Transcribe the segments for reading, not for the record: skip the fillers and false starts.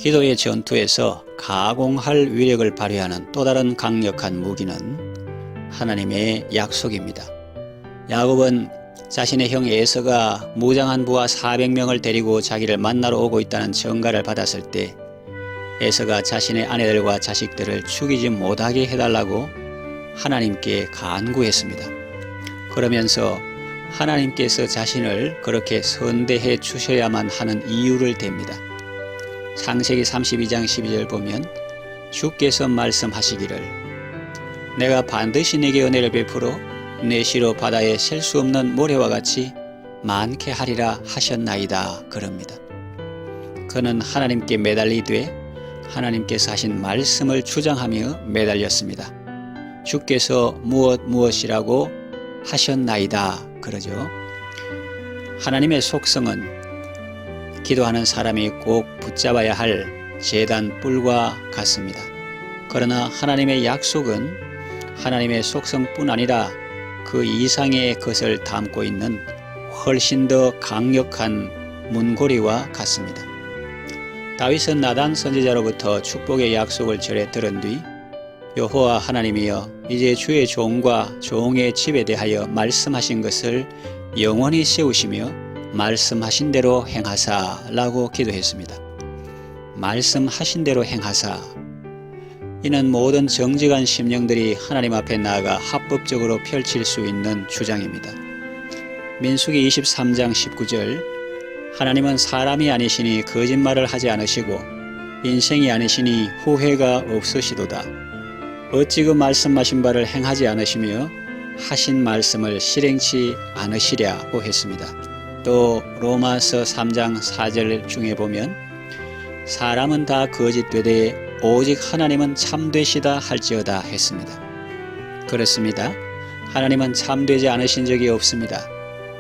기도의 전투에서 가공할 위력을 발휘하는 또 다른 강력한 무기는 하나님의 약속입니다. 야곱은 자신의 형 에서가 무장한 부하 400명을 데리고 자기를 만나러 오고 있다는 전가를 받았을 때 에서가 자신의 아내들과 자식들을 죽이지 못하게 해달라고 하나님께 간구했습니다. 그러면서 하나님께서 자신을 그렇게 선대해 주셔야만 하는 이유를 댑니다. 창세기 32장 12절 보면 주께서 말씀하시기를 내가 반드시 내게 은혜를 베풀어 내 시로 바다에 셀 수 없는 모래와 같이 많게 하리라 하셨나이다 그럽니다. 그는 하나님께 매달리되 하나님께서 하신 말씀을 주장하며 매달렸습니다. 주께서 무엇이라고 하셨나이다 그러죠. 하나님의 속성은 기도하는 사람이 꼭 붙잡아야 할 제단 뿔과 같습니다. 그러나 하나님의 약속은 하나님의 속성뿐 아니라 그 이상의 것을 담고 있는 훨씬 더 강력한 문고리와 같습니다. 다윗은 나단 선지자로부터 축복의 약속을 절에 들은 뒤 여호와 하나님이여 이제 주의 종과 종의 집에 대하여 말씀하신 것을 영원히 세우시며 말씀하신 대로 행하사 라고 기도했습니다. 말씀하신 대로 행하사. 이는 모든 정직한 심령들이 하나님 앞에 나아가 합법적으로 펼칠 수 있는 주장입니다. 민수기 23장 19절 하나님은 사람이 아니시니 거짓말을 하지 않으시고 인생이 아니시니 후회가 없으시도다. 어찌 그 말씀하신 바를 행하지 않으시며 하신 말씀을 실행치 않으시랴고 했습니다. 또 로마서 3장 4절 중에 보면 사람은 다 거짓되되 오직 하나님은 참되시다 할지어다 했습니다. 그렇습니다. 하나님은 참되지 않으신 적이 없습니다.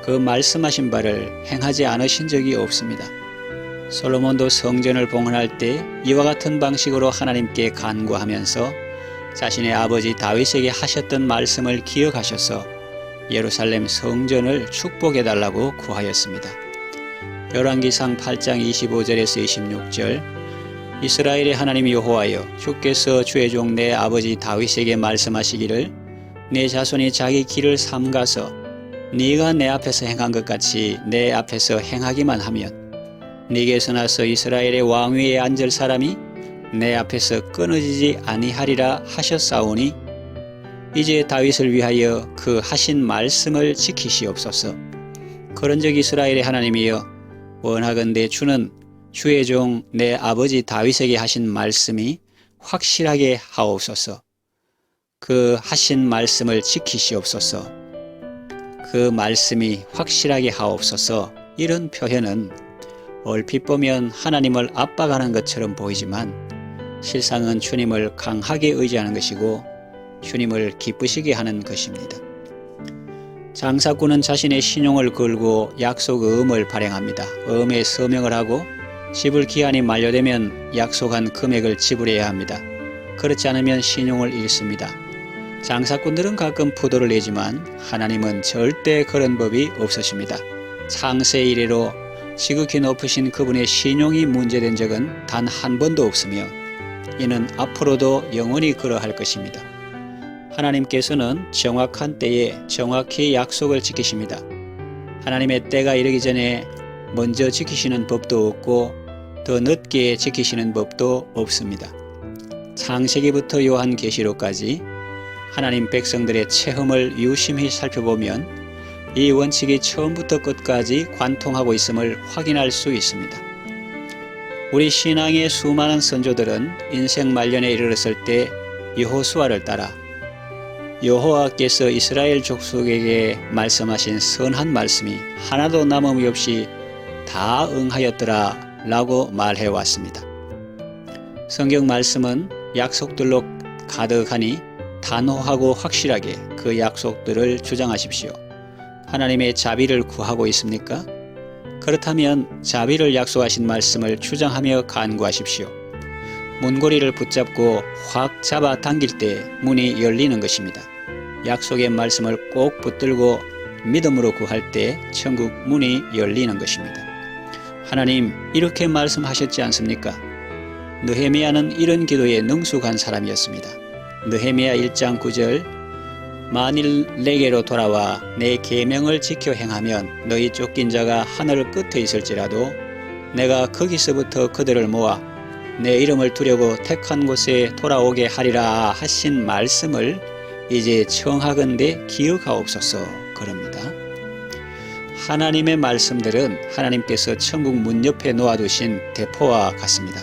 그 말씀하신 바를 행하지 않으신 적이 없습니다. 솔로몬도 성전을 봉헌할 때 이와 같은 방식으로 하나님께 간구하면서 자신의 아버지 다윗에게 하셨던 말씀을 기억하셔서 예루살렘 성전을 축복해달라고 구하였습니다. 열왕기상 8장 25절에서 26절 이스라엘의 하나님 여호와여 주께서 주의 종 내 아버지 다윗에게 말씀하시기를 내 자손이 자기 길을 삼가서 네가 내 앞에서 행한 것 같이 내 앞에서 행하기만 하면 네게서 나서 이스라엘의 왕위에 앉을 사람이 내 앞에서 끊어지지 아니하리라 하셨사오니 이제 다윗을 위하여 그 하신 말씀을 지키시옵소서. 그런즉 이스라엘의 하나님이여 원하건대 주는 주의 종 내 아버지 다윗에게 하신 말씀이 확실하게 하옵소서. 그 하신 말씀을 지키시옵소서. 그 말씀이 확실하게 하옵소서. 이런 표현은 얼핏 보면 하나님을 압박하는 것처럼 보이지만 실상은 주님을 강하게 의지하는 것이고 주님을 기쁘시게 하는 것입니다. 장사꾼은 자신의 신용을 걸고 약속 음을 발행합니다. 음에 서명을 하고 지불 기한이 만료되면 약속한 금액을 지불해야 합니다. 그렇지 않으면 신용을 잃습니다. 장사꾼들은 가끔 부도를 내지만 하나님은 절대 그런 법이 없으십니다. 창세 이래로 지극히 높으신 그분의 신용이 문제된 적은 단 한 번도 없으며 이는 앞으로도 영원히 그러할 것입니다. 하나님께서는 정확한 때에 정확히 약속을 지키십니다. 하나님의 때가 이르기 전에 먼저 지키시는 법도 없고 더 늦게 지키시는 법도 없습니다. 창세기부터 요한계시록까지 하나님 백성들의 체험을 유심히 살펴보면 이 원칙이 처음부터 끝까지 관통하고 있음을 확인할 수 있습니다. 우리 신앙의 수많은 선조들은 인생 말년에 이르렀을 때 여호수아를 따라 여호와께서 이스라엘 족속에게 말씀하신 선한 말씀이 하나도 남음이 없이 다 응하였더라 라고 말해왔습니다. 성경 말씀은 약속들로 가득하니 단호하고 확실하게 그 약속들을 주장하십시오. 하나님의 자비를 구하고 있습니까? 그렇다면 자비를 약속하신 말씀을 주장하며 간구하십시오. 문고리를 붙잡고 확 잡아 당길 때 문이 열리는 것입니다. 약속의 말씀을 꼭 붙들고 믿음으로 구할 때 천국 문이 열리는 것입니다. 하나님 이렇게 말씀하셨지 않습니까? 느헤미야는 이런 기도에 능숙한 사람이었습니다. 느헤미야 1장 9절 만일 내게로 돌아와 내 계명을 지켜 행하면 너희 쫓긴 자가 하늘 끝에 있을지라도 내가 거기서부터 그들을 모아 내 이름을 두려고 택한 곳에 돌아오게 하리라 하신 말씀을 이제 청하건대 기억하옵소서 그럽니다. 하나님의 말씀들은 하나님께서 천국 문 옆에 놓아두신 대포와 같습니다.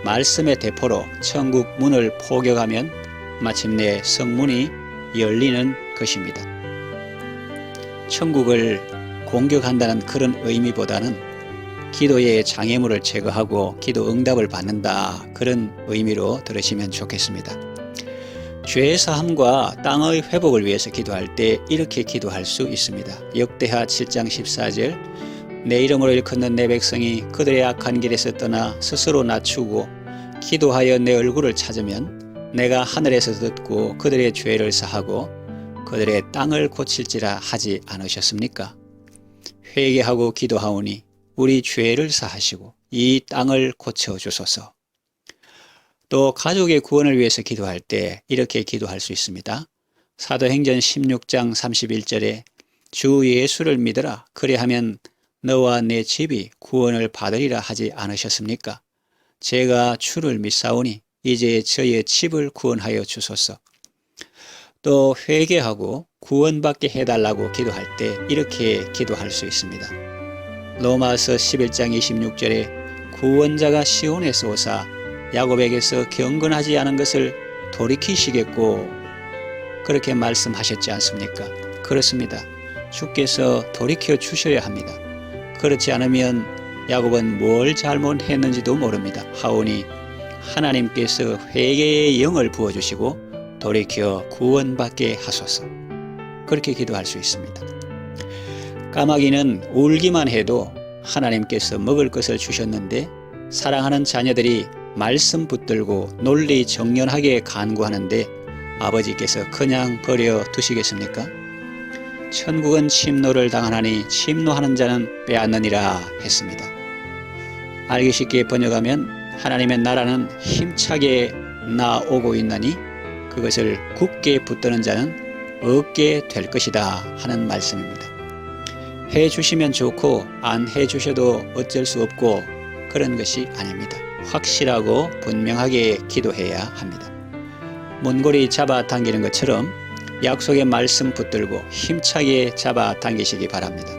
말씀의 대포로 천국 문을 포격하면 마침내 성문이 열리는 것입니다. 천국을 공격한다는 그런 의미보다는 기도의 장애물을 제거하고 기도 응답을 받는다 그런 의미로 들으시면 좋겠습니다. 죄 사함과 땅의 회복을 위해서 기도할 때 이렇게 기도할 수 있습니다. 역대하 7장 14절 내 이름으로 일컫는 내 백성이 그들의 악한 길에서 떠나 스스로 낮추고 기도하여 내 얼굴을 찾으면 내가 하늘에서 듣고 그들의 죄를 사하고 그들의 땅을 고칠지라 하지 않으셨습니까? 회개하고 기도하오니 우리 죄를 사하시고 이 땅을 고쳐주소서. 또 가족의 구원을 위해서 기도할 때 이렇게 기도할 수 있습니다. 사도행전 16장 31절에 주 예수를 믿으라 그리하면 너와 내 집이 구원을 받으리라 하지 않으셨습니까? 제가 주를 믿사오니 이제 저의 집을 구원하여 주소서. 또 회개하고 구원받게 해달라고 기도할 때 이렇게 기도할 수 있습니다. 로마서 11장 26절에 구원자가 시온에서 오사 야곱에게서 경건하지 않은 것을 돌이키시겠고 그렇게 말씀하셨지 않습니까? 그렇습니다. 주께서 돌이켜 주셔야 합니다. 그렇지 않으면 야곱은 뭘 잘못했는지도 모릅니다. 하오니 하나님께서 회개의 영을 부어주시고 돌이켜 구원받게 하소서. 그렇게 기도할 수 있습니다. 까마귀는 울기만 해도 하나님께서 먹을 것을 주셨는데 사랑하는 자녀들이 말씀 붙들고 논리 정연하게 간구하는데 아버지께서 그냥 버려 두시겠습니까? 천국은 침노를 당하나니 침노하는 자는 빼앗느니라 했습니다. 알기 쉽게 번역하면 하나님의 나라는 힘차게 나오고 있나니 그것을 굳게 붙드는 자는 얻게 될 것이다 하는 말씀입니다. 해주시면 좋고 안 해주셔도 어쩔 수 없고 그런 것이 아닙니다. 확실하고 분명하게 기도해야 합니다. 문고리 잡아당기는 것처럼 약속의 말씀 붙들고 힘차게 잡아당기시기 바랍니다.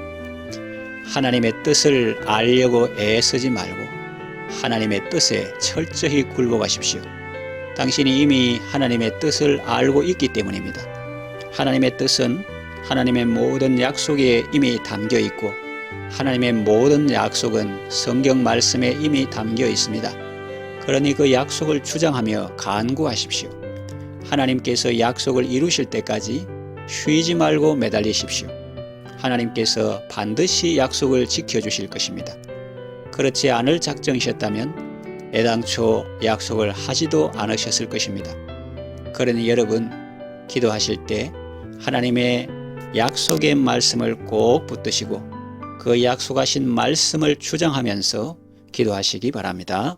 하나님의 뜻을 알려고 애쓰지 말고 하나님의 뜻에 철저히 굴복하십시오. 당신이 이미 하나님의 뜻을 알고 있기 때문입니다. 하나님의 뜻은 하나님의 모든 약속에 이미 담겨 있고 하나님의 모든 약속은 성경 말씀에 이미 담겨 있습니다. 그러니 그 약속을 주장하며 간구하십시오. 하나님께서 약속을 이루실 때까지 쉬지 말고 매달리십시오. 하나님께서 반드시 약속을 지켜주실 것입니다. 그렇지 않을 작정이셨다면 애당초 약속을 하지도 않으셨을 것입니다. 그러니 여러분 기도하실 때 하나님의 약속의 말씀을 꼭 붙드시고 그 약속하신 말씀을 주장하면서 기도하시기 바랍니다.